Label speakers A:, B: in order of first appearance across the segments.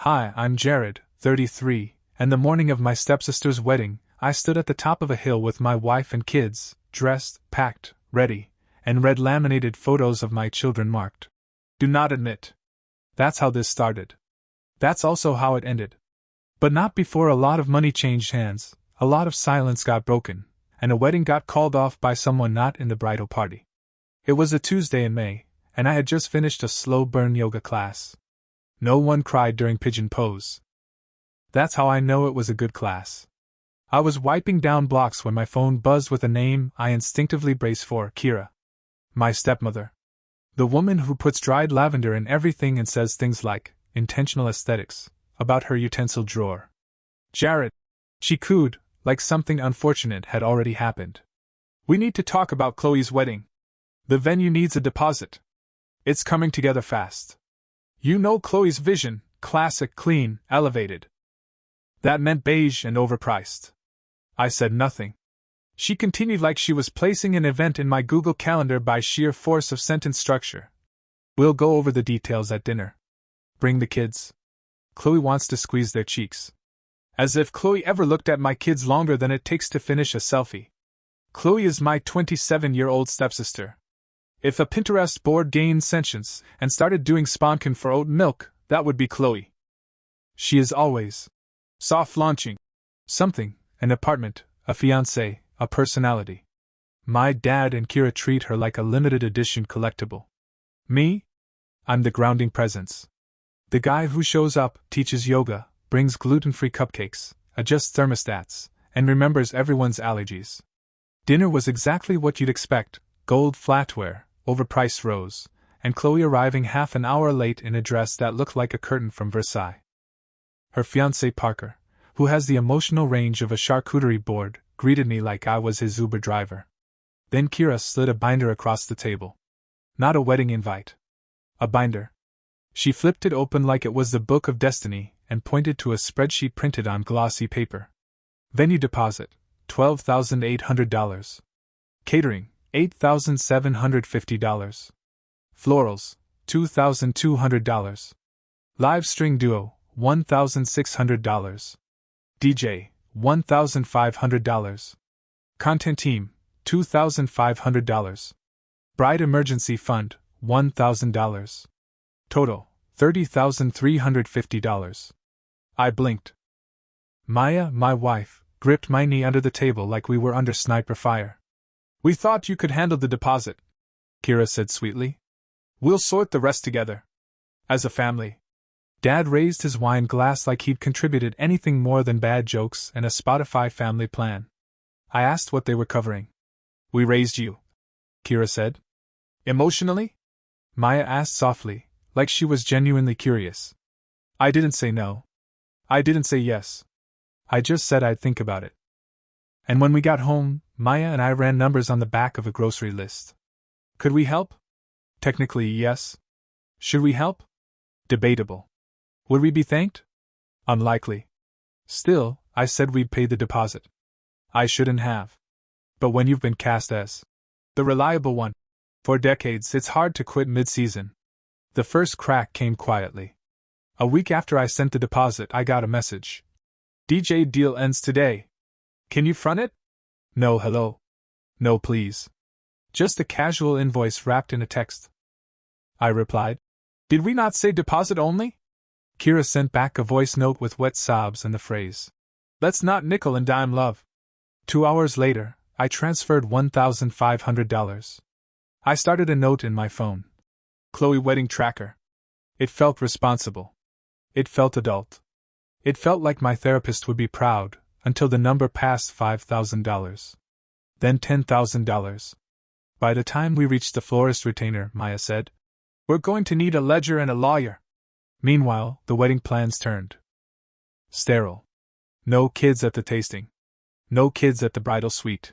A: Hi, I'm Jared, 33, and the morning of my stepsister's wedding, I stood at the top of a hill with my wife and kids, dressed, packed, ready, and read laminated photos of my children marked. Do not admit. That's how this started. That's also how it ended. But not before a lot of money changed hands, a lot of silence got broken, and a wedding got called off by someone not in the bridal party. It was a Tuesday in May, and I had just finished a slow burn yoga class. No one cried during pigeon pose. That's how I know it was a good class. I was wiping down blocks when my phone buzzed with a name I instinctively braced for: Kira. My stepmother. The woman who puts dried lavender in everything and says things like intentional aesthetics about her utensil drawer. Jared. She cooed, like something unfortunate had already happened. We need to talk about Chloe's wedding. The venue needs a deposit. It's coming together fast. You know Chloe's vision: classic, clean, elevated. That meant beige and overpriced. I said nothing. She continued like she was placing an event in my Google Calendar by sheer force of sentence structure. We'll go over the details at dinner. Bring the kids. Chloe wants to squeeze their cheeks. As if Chloe ever looked at my kids longer than it takes to finish a selfie. Chloe is my 27-year-old stepsister. If a Pinterest board gained sentience and started doing sponkin for oat milk, that would be Chloe. She is always soft launching something, an apartment, a fiancé, a personality. My dad and Kira treat her like a limited edition collectible. Me? I'm the grounding presence. The guy who shows up, teaches yoga, brings gluten-free cupcakes, adjusts thermostats, and remembers everyone's allergies. Dinner was exactly what you'd expect: gold flatware, overpriced rose, and Chloe arriving half an hour late in a dress that looked like a curtain from Versailles. Her fiancé Parker, who has the emotional range of a charcuterie board, greeted me like I was his Uber driver. Then Kira slid a binder across the table. Not a wedding invite. A binder. She flipped it open like it was the Book of Destiny and pointed to a spreadsheet printed on glossy paper. Venue deposit, $12,800. Catering, $8,750. Florals, $2,200. Live string duo, $1,600. DJ, $1,500. Content team, $2,500. Bride emergency fund, $1,000. Total, $30,350. I blinked. Maya, my wife, gripped my knee under the table like we were under sniper fire. We thought you could handle the deposit, Kira said sweetly. We'll sort the rest together. As a family. Dad raised his wine glass like he'd contributed anything more than bad jokes and a Spotify family plan. I asked what they were covering. We raised you, Kira said. Emotionally? Maya asked softly, like she was genuinely curious. I didn't say no. I didn't say yes. I just said I'd think about it. And when we got home, Maya and I ran numbers on the back of a grocery list. Could we help? Technically, yes. Should we help? Debatable. Would we be thanked? Unlikely. Still, I said we'd pay the deposit. I shouldn't have. But when you've been cast as the reliable one for decades, it's hard to quit mid-season. The first crack came quietly. A week after I sent the deposit, I got a message. DJ deal ends today. Can you front it? No, hello. No, please. Just a casual invoice wrapped in a text. I replied. Did we not say deposit only? Kira sent back a voice note with wet sobs and the phrase, let's not nickel and dime love. 2 hours later, I transferred $1,500. I started a note in my phone. Chloe wedding tracker. It felt responsible. It felt adult. It felt like my therapist would be proud, until the number passed $5,000. Then $10,000. By the time we reached the florist retainer, Maya said, we're going to need a ledger and a lawyer. Meanwhile, the wedding plans turned sterile. No kids at the tasting. No kids at the bridal suite.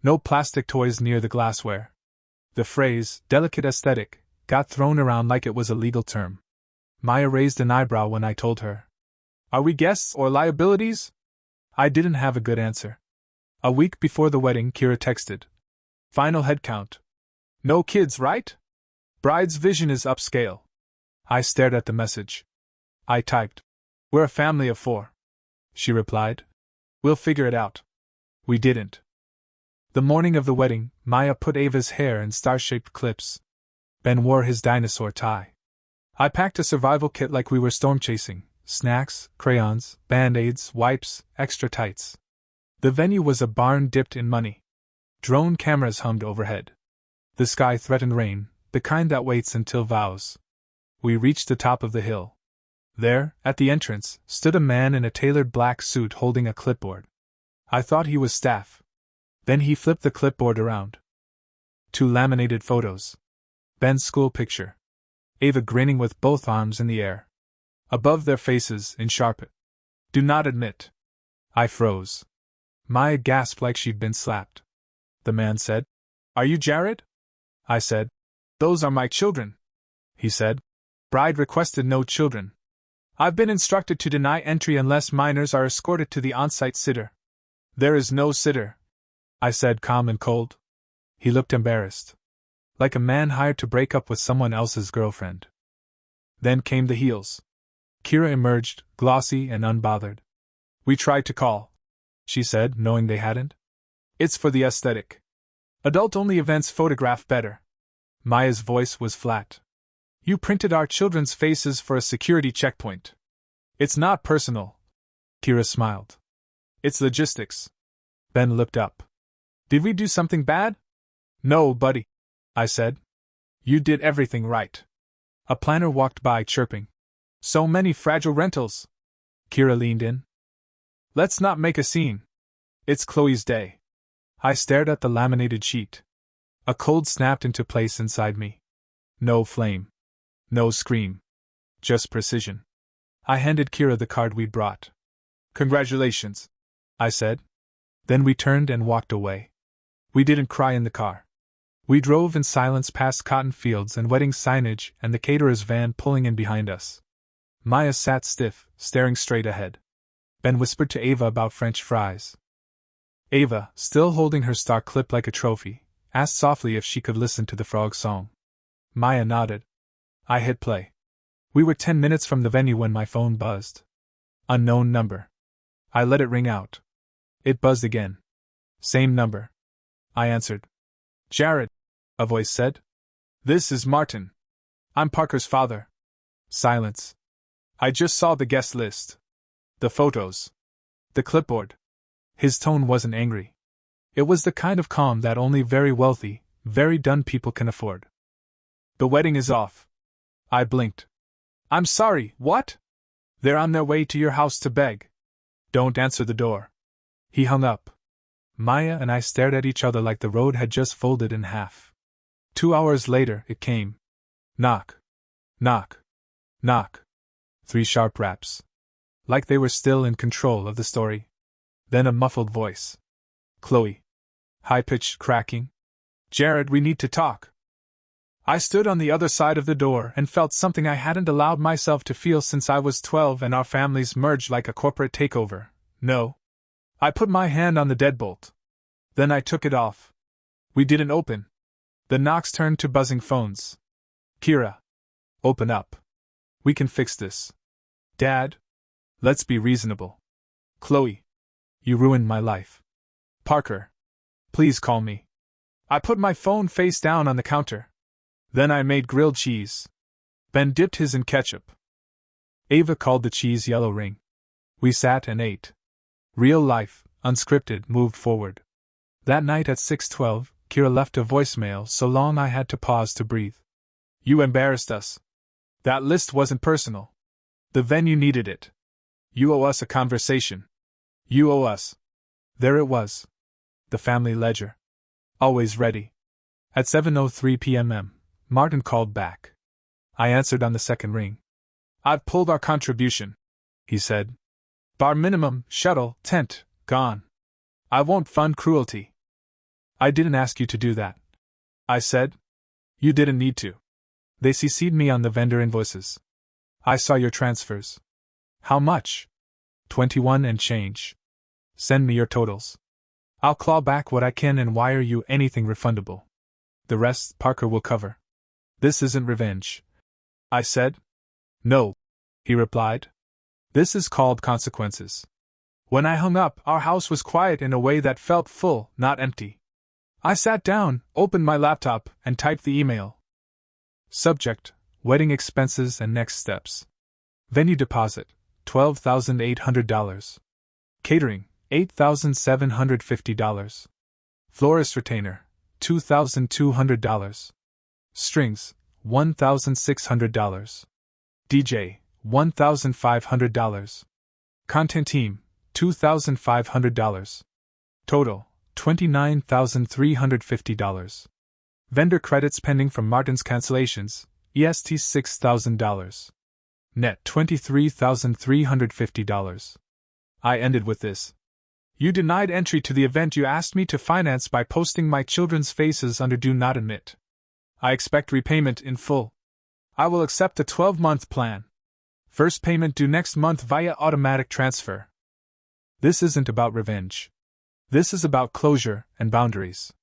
A: No plastic toys near the glassware. The phrase, delicate aesthetic, got thrown around like it was a legal term. Maya raised an eyebrow when I told her. Are we guests or liabilities? I didn't have a good answer. A week before the wedding, Kira texted. Final head count. No kids, right? Bride's vision is upscale. I stared at the message. I typed, We're a family of 4, she replied. We'll figure it out. We didn't. The morning of the wedding, Maya put Ava's hair in star-shaped clips. Ben wore his dinosaur tie. I packed a survival kit like we were storm chasing: snacks, crayons, band-aids, wipes, extra tights. The venue was a barn dipped in money. Drone cameras hummed overhead. The sky threatened rain, the kind that waits until vows. We reached the top of the hill. There, at the entrance, stood a man in a tailored black suit holding a clipboard. I thought he was staff. Then he flipped the clipboard around. 2 laminated photos. Ben's school picture. Ava grinning with both arms in the air. Above their faces, in Sharpie. Do not admit. I froze. Maya gasped like she'd been slapped. The man said, Are you Jared? I said, Those are my children. He said, Bride requested no children. I've been instructed to deny entry unless minors are escorted to the on-site sitter. There is no sitter, I said, calm and cold. He looked embarrassed. Like a man hired to break up with someone else's girlfriend. Then came the heels. Kira emerged, glossy and unbothered. We tried to call, she said, knowing they hadn't. It's for the aesthetic. Adult-only events photograph better. Maya's voice was flat. You printed our children's faces for a security checkpoint. It's not personal. Kira smiled. It's logistics. Ben looked up. Did we do something bad? No, buddy, I said. You did everything right. A planner walked by chirping. So many fragile rentals. Kira leaned in. Let's not make a scene. It's Chloe's day. I stared at the laminated sheet. A cold snapped into place inside me. No flame. No scream. Just precision. I handed Kira the card we'd brought. Congratulations, I said. Then we turned and walked away. We didn't cry in the car. We drove in silence past cotton fields and wedding signage and the caterer's van pulling in behind us. Maya sat stiff, staring straight ahead. Ben whispered to Ava about French fries. Ava, still holding her star clip like a trophy, asked softly if she could listen to the frog song. Maya nodded. I hit play. We were 10 minutes from the venue when my phone buzzed. Unknown number. I let it ring out. It buzzed again. Same number. I answered. Jared, a voice said. This is Martin. I'm Parker's father. Silence. I just saw the guest list. The photos. The clipboard. His tone wasn't angry. It was the kind of calm that only very wealthy, very done people can afford. The wedding is off. I blinked. I'm sorry, what? They're on their way to your house to beg. Don't answer the door. He hung up. Maya and I stared at each other like the road had just folded in half. 2 hours later, it came. Knock. Knock. Knock. 3 sharp raps. Like they were still in control of the story. Then a muffled voice. Chloe. High-pitched cracking. Jared, we need to talk. I stood on the other side of the door and felt something I hadn't allowed myself to feel since I was 12 and our families merged like a corporate takeover. No. I put my hand on the deadbolt. Then I took it off. We didn't open. The knocks turned to buzzing phones. Kira. Open up. We can fix this. Dad. Let's be reasonable. Chloe. You ruined my life. Parker. Please call me. I put my phone face down on the counter. Then I made grilled cheese. Ben dipped his in ketchup. Ava called the cheese yellow ring. We sat and ate. Real life, unscripted, moved forward. That night at 6:12, Kira left a voicemail so long I had to pause to breathe. You embarrassed us. That list wasn't personal. The venue needed it. You owe us a conversation. You owe us. There it was. The family ledger. Always ready. At 7:03 p.m. Martin called back. I answered on the second ring. I've pulled our contribution, he said. Bar minimum, shuttle, tent, gone. I won't fund cruelty. I didn't ask you to do that, I said. You didn't need to. They CC'd me on the vendor invoices. I saw your transfers. How much? 21 and change. Send me your totals. I'll claw back what I can and wire you anything refundable. The rest Parker will cover. This isn't revenge. I said. No, he replied. This is called consequences. When I hung up, our house was quiet in a way that felt full, not empty. I sat down, opened my laptop, and typed the email. Subject: wedding expenses and next steps. Venue deposit: $12,800. Catering: $8,750. Florist retainer: $2,200. Strings: $1,600. DJ: $1,500. Content team: $2,500. Total: $29,350. Vendor credits pending from Martin's cancellations, EST $6,000. Net $23,350. I ended with this. You denied entry to the event you asked me to finance by posting my children's faces under Do Not Admit. I expect repayment in full. I will accept the 12-month plan. First payment due next month via automatic transfer. This isn't about revenge. This is about closure and boundaries.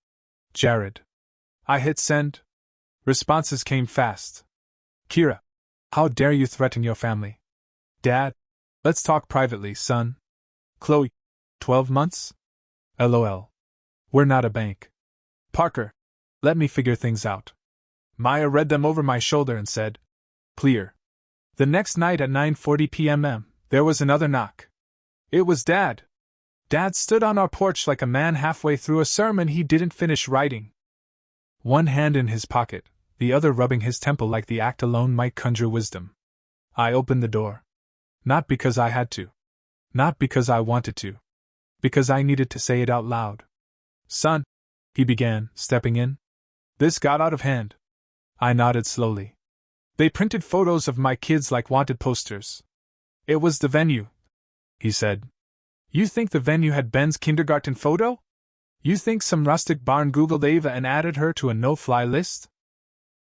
A: Jared. I hit send. Responses came fast. Kira. How dare you threaten your family? Dad. Let's talk privately, son. Chloe. 12 months? LOL. We're not a bank. Parker. Let me figure things out. Maya read them over my shoulder and said, clear. The next night at 9:40 p.m. there was another knock. It was Dad. Dad stood on our porch like a man halfway through a sermon he didn't finish writing. One hand in his pocket, the other rubbing his temple like the act alone might conjure wisdom. I opened the door. Not because I had to. Not because I wanted to. Because I needed to say it out loud. Son, he began, stepping in. This got out of hand. I nodded slowly. They printed photos of my kids like wanted posters. It was the venue, he said. You think the venue had Ben's kindergarten photo? You think some rustic barn Googled Ava and added her to a no-fly list?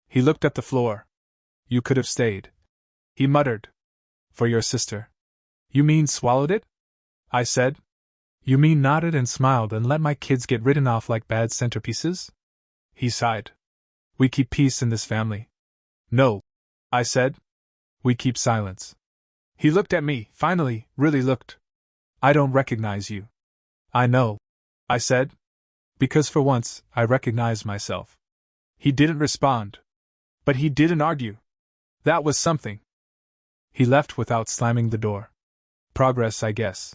A: He looked at the floor. You could have stayed. He muttered. For your sister. You mean swallowed it? I said. You mean nodded and smiled and let my kids get written off like bad centerpieces? He sighed. We keep peace in this family. No, I said. We keep silence. He looked at me, finally, really looked. I don't recognize you. I know, I said. Because for once, I recognize myself. He didn't respond. But he didn't argue. That was something. He left without slamming the door. Progress, I guess.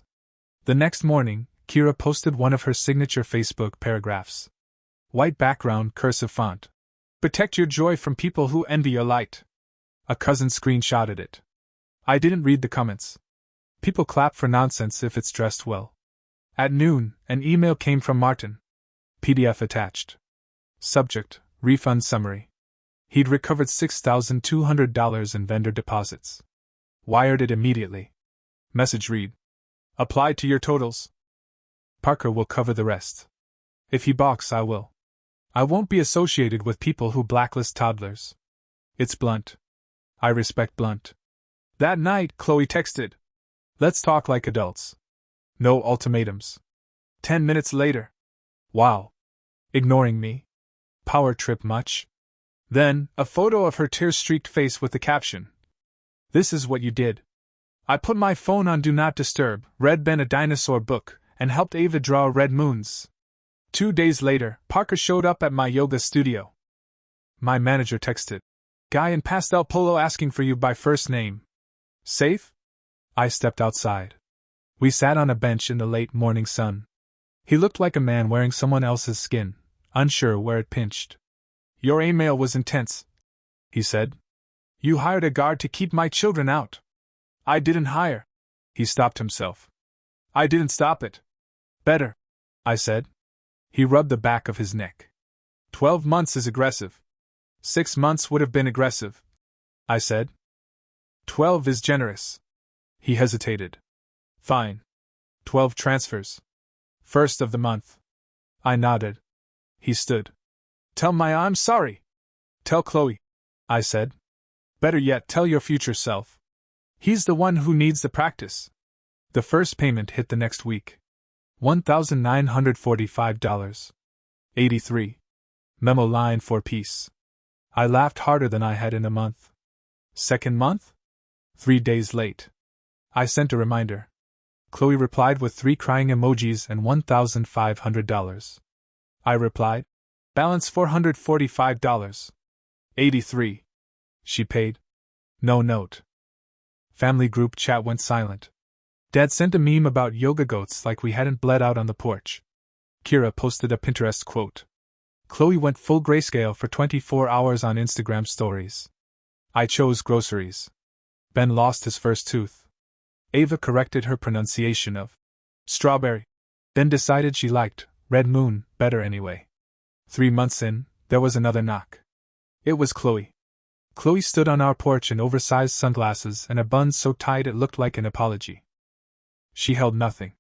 A: The next morning, Kira posted one of her signature Facebook paragraphs. White background, cursive font. Protect your joy from people who envy your light. A cousin screenshotted it. I didn't read the comments. People clap for nonsense if it's dressed well. At noon, an email came from Martin. PDF attached. Subject: refund summary. He'd recovered $6,200 in vendor deposits. Wired it immediately. Message read: apply to your totals. Parker will cover the rest. If he balks, I will. I won't be associated with people who blacklist toddlers. It's blunt. I respect blunt. That night, Chloe texted. Let's talk like adults. No ultimatums. 10 minutes later. Wow. Ignoring me? Power trip much? Then, a photo of her tear-streaked face with the caption. This is what you did. I put my phone on Do Not Disturb, read Ben a dinosaur book, and helped Ava draw red moons. 2 days later, Parker showed up at my yoga studio. My manager texted. Guy in pastel polo asking for you by first name. Safe? I stepped outside. We sat on a bench in the late morning sun. He looked like a man wearing someone else's skin, unsure where it pinched. Your email was intense, he said. You hired a guard to keep my children out. I didn't hire. He stopped himself. I didn't stop it. Better, I said. He rubbed the back of his neck. 12 months is aggressive. 6 months would have been aggressive, I said. 12 is generous. He hesitated. Fine. 12 transfers. First of the month. I nodded. He stood. Tell Maya I'm sorry. Tell Chloe, I said. Better yet, tell your future self. He's the one who needs the practice. The first payment hit the next week. $1,945. 83. Memo line for peace. I laughed harder than I had in a month. Second month? 3 days late. I sent a reminder. Chloe replied with 3 crying emojis and $1,500. I replied, balance $445.83. She paid. No note. Family group chat went silent. Dad sent a meme about yoga goats like we hadn't bled out on the porch. Kira posted a Pinterest quote. Chloe went full grayscale for 24 hours on Instagram stories. I chose groceries. Ben lost his first tooth. Ava corrected her pronunciation of strawberry, then decided she liked red moon better anyway. 3 months in, there was another knock. It was Chloe. Chloe stood on our porch in oversized sunglasses and a bun so tight it looked like an apology. She held nothing.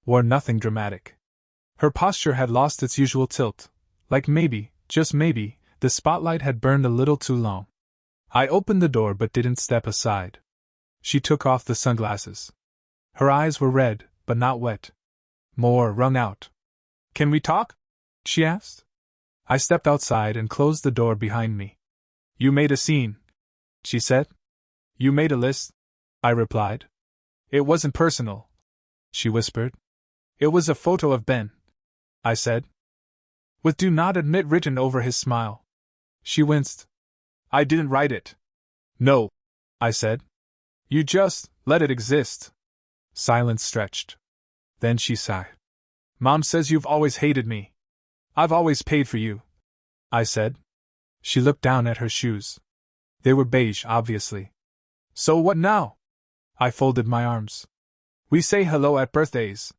A: Wore nothing dramatic. Her posture had lost its usual tilt, like maybe, just maybe, the spotlight had burned a little too long. I opened the door but didn't step aside. She took off the sunglasses. Her eyes were red, but not wet. More wrung out. Can we talk? She asked. I stepped outside and closed the door behind me. You made a scene, she said. You made a list, I replied. It wasn't personal, she whispered. It was a photo of Ben, I said. With do not admit written over his smile. She winced. I didn't write it. No, I said. You just let it exist. Silence stretched. Then she sighed. Mom says you've always hated me. I've always paid for you, I said. She looked down at her shoes. They were beige, obviously. So what now? I folded my arms. We say hello at birthdays.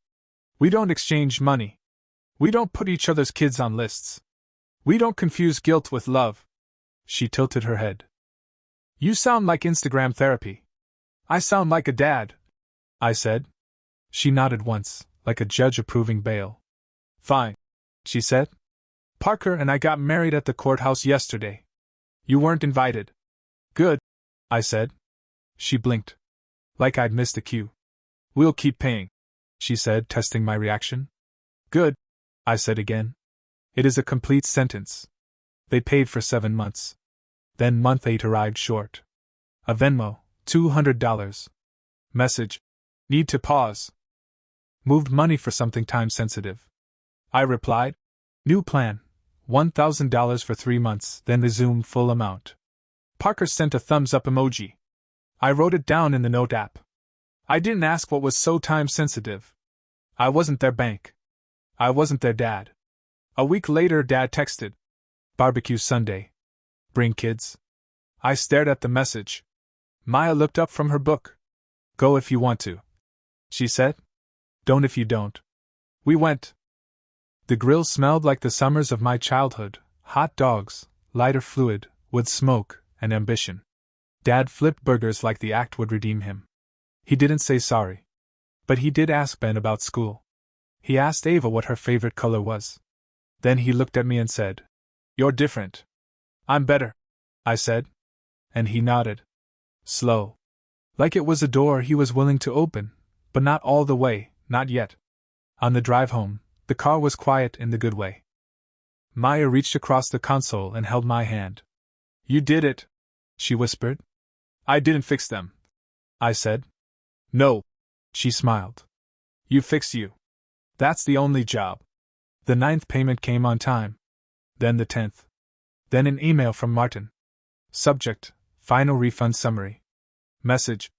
A: We don't exchange money. We don't put each other's kids on lists. We don't confuse guilt with love. She tilted her head. You sound like Instagram therapy. I sound like a dad, I said. She nodded once, like a judge approving bail. Fine, she said. Parker and I got married at the courthouse yesterday. You weren't invited. Good, I said. She blinked. Like I'd missed a cue. We'll keep paying, she said, testing my reaction. Good, I said again. It is a complete sentence. They paid for 7 months. Then month 8 arrived short. A Venmo, $200. Message. Need to pause. Moved money for something time sensitive. I replied. New plan. $1,000 for 3 months, then resume full amount. Parker sent a thumbs up emoji. I wrote it down in the note app. I didn't ask what was so time sensitive. I wasn't their bank. I wasn't their dad. A week later, Dad texted. Barbecue Sunday. Bring kids? I stared at the message. Maya looked up from her book. Go if you want to, she said. Don't if you don't. We went. The grill smelled like the summers of my childhood, hot dogs, lighter fluid, wood smoke, and ambition. Dad flipped burgers like the act would redeem him. He didn't say sorry. But he did ask Ben about school. He asked Ava what her favorite color was. Then he looked at me and said, You're different. I'm better, I said. And he nodded. Slow. Like it was a door he was willing to open, but not all the way, not yet. On the drive home, the car was quiet in the good way. Maya reached across the console and held my hand. You did it, she whispered. I didn't fix them, I said. No, she smiled. You fix you. That's the only job. The 9th payment came on time. Then the 10th. Then an email from Martin. Subject, final refund summary. Message.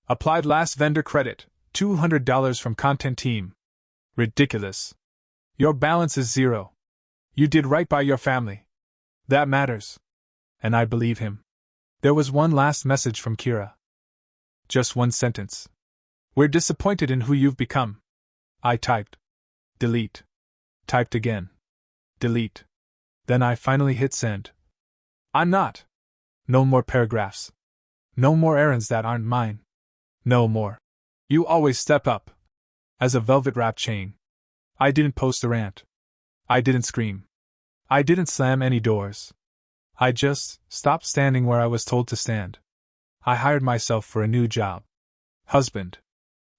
A: Applied last vendor credit, $200 from content team. Ridiculous. Your balance is 0. You did right by your family. That matters. And I believe him. There was one last message from Kira. Just one sentence. We're disappointed in who you've become. I typed. Delete. Typed again. Delete. Then I finally hit send. I'm not. No more paragraphs. No more errands that aren't mine. No more. You always step up. As a velvet wrap chain. I didn't post a rant. I didn't scream. I didn't slam any doors. I just stopped standing where I was told to stand. I hired myself for a new job. Husband.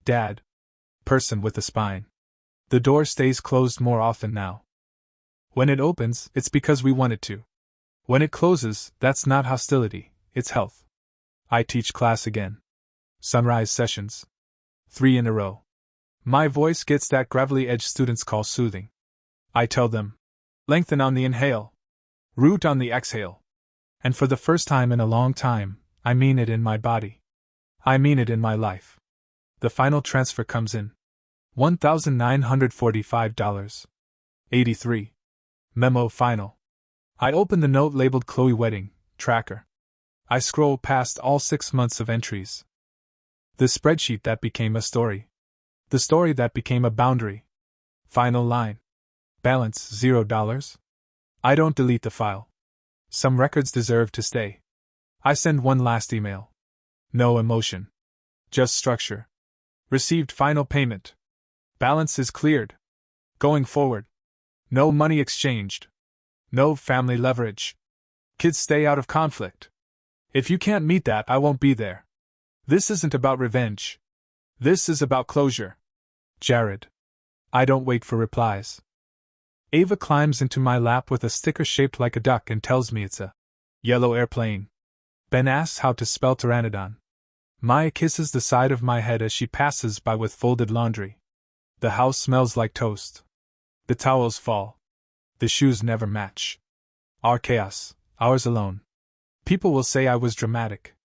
A: Dad. Person with a spine. The door stays closed more often now. When it opens, it's because we want it to. When it closes, that's not hostility, it's health. I teach class again. Sunrise sessions. 3 in a row. My voice gets that gravelly edge students call soothing. I tell them, lengthen on the inhale, root on the exhale. And for the first time in a long time, I mean it in my body. I mean it in my life. The final transfer comes in. $1,945.83. Memo final. I open the note labeled Chloe Wedding Tracker. I scroll past all 6 months of entries. The spreadsheet that became a story. The story that became a boundary. Final line. Balance $0. I don't delete the file. Some records deserve to stay. I send one last email. No emotion. Just structure. Received final payment. Balance is cleared. Going forward. No money exchanged. No family leverage. Kids stay out of conflict. If you can't meet that, I won't be there. This isn't about revenge. This is about closure. Jared. I don't wait for replies. Ava climbs into my lap with a sticker shaped like a duck and tells me it's a yellow airplane. Ben asks how to spell pteranodon. Maya kisses the side of my head as she passes by with folded laundry. The house smells like toast. The towels fall. The shoes never match. Our chaos, ours alone. People will say I was dramatic.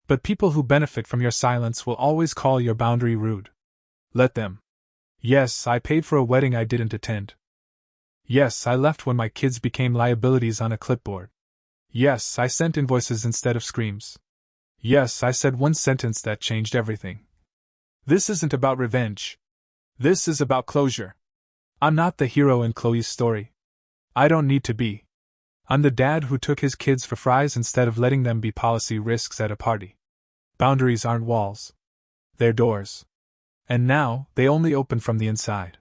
A: But people who benefit from your silence will always call your boundary rude. Let them. Yes, I paid for a wedding I didn't attend. Yes, I left when my kids became liabilities on a clipboard. Yes, I sent invoices instead of screams. Yes, I said one sentence that changed everything. This isn't about revenge. This is about closure. I'm not the hero in Chloe's story. I don't need to be. I'm the dad who took his kids for fries instead of letting them be policy risks at a party. Boundaries aren't walls. They're doors. And now, they only open from the inside.